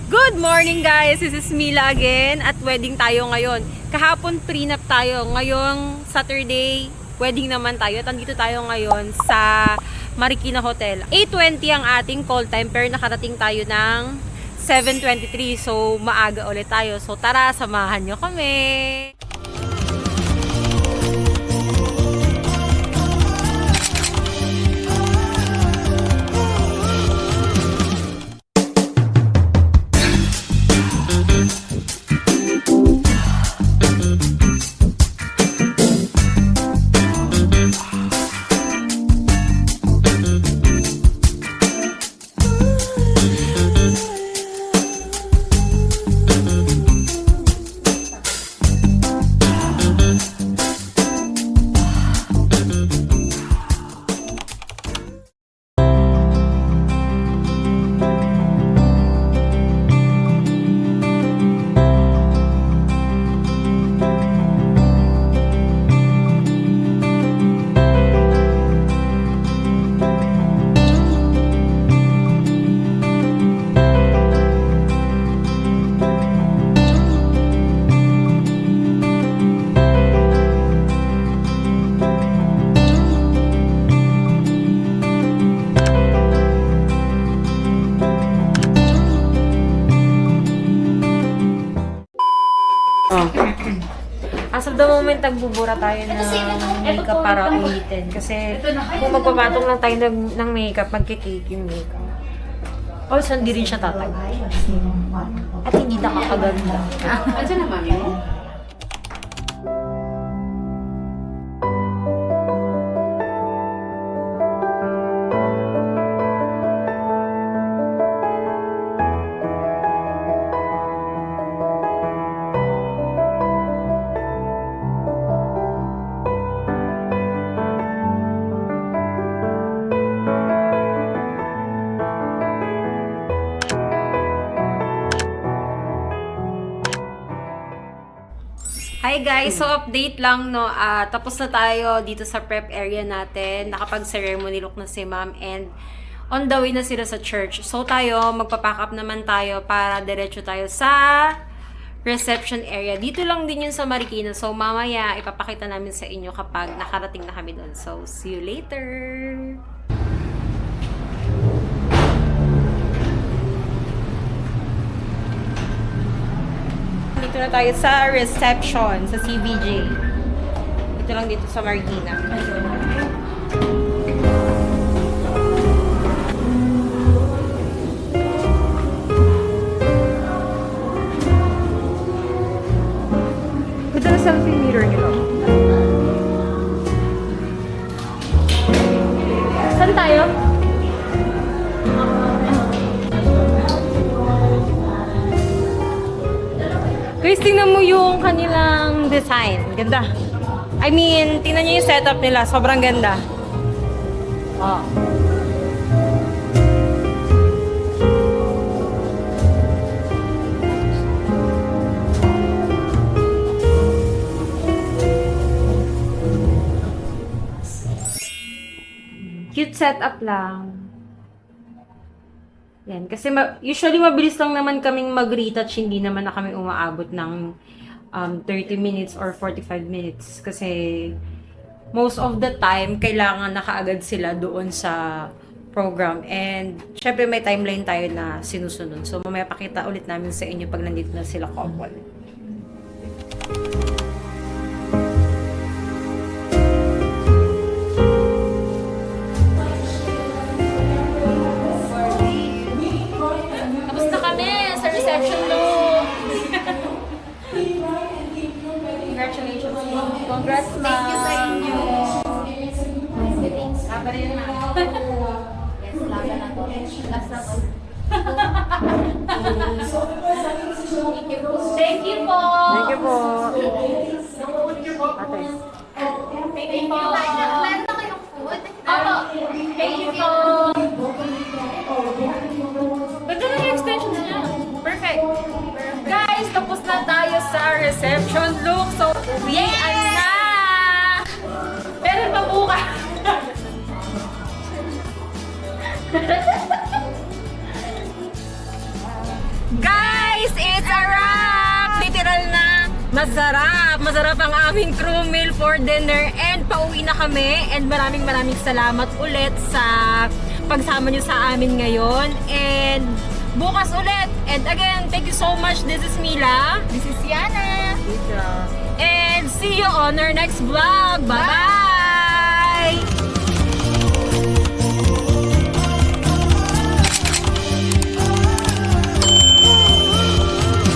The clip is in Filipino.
Good morning guys! This is Mila again at wedding tayo ngayon. Kahapon prenup tayo. Ngayong Saturday, wedding naman tayo. At andito tayo ngayon sa Marikina Hotel. 8:20 ang ating call time pero nakarating tayo ng 7:23. So maaga ulit tayo. So tara, samahan nyo kami! As of the moment, nagbubura tayo ng makeup para ulitin. Kasi kung magpapatong lang tayo ng makeup, magkikake yung makeup. Also, hindi rin siya tatagal. At hindi nakakaganda. Ano na mami mo? Hi guys! So update lang no, tapos na tayo dito sa prep area natin. Nakapag-ceremony look na si ma'am and on the way na sila sa church. So tayo, magpapack up naman tayo para diretso tayo sa reception area. Dito lang din yun sa Marikina. So mamaya ipapakita namin sa inyo kapag nakarating na kami doon. So see you later! Dito na tayo sa reception, sa CBJ. Dito lang dito sa Marikina. Ito na selfie mirror nito. Saan tayo? Guys, tingnan mo yung kanilang design. Ganda. I mean, tingnan nyo yung setup nila. Sobrang ganda. Oh. Cute setup lang. Yan. Kasi usually mabilis lang naman kaming mag-retouch. Hindi naman na kami umaabot ng 30 minutes or 45 minutes. Kasi most of the time, kailangan na kaagad sila doon sa program. And syempre may timeline tayo na sinusunod. So mamaya pakita ulit namin sa inyo pag nandito na sila couple. Congrats, ma'am. Thank you sa inyo. Kabarin na. Yes, laban na to. Last na to. Thank you po. Thank you po. Thank you po. Ate. Thank you po. Meron na kayong food? Opo. Thank you po. Ganda na yung extension niya. Perfect. Guys, tapos na tayo sa reception look. So, uwian na! Pero pa bukas. Guys, it's a wrap! Literal na masarap! Masarap ang aming crew meal for dinner and pauwi na kami and maraming salamat ulit sa pagsama nyo sa amin ngayon and bukas ulit. And again, thank you so much. This is Mila. This is Yana. And see you on our next vlog. Bye-bye!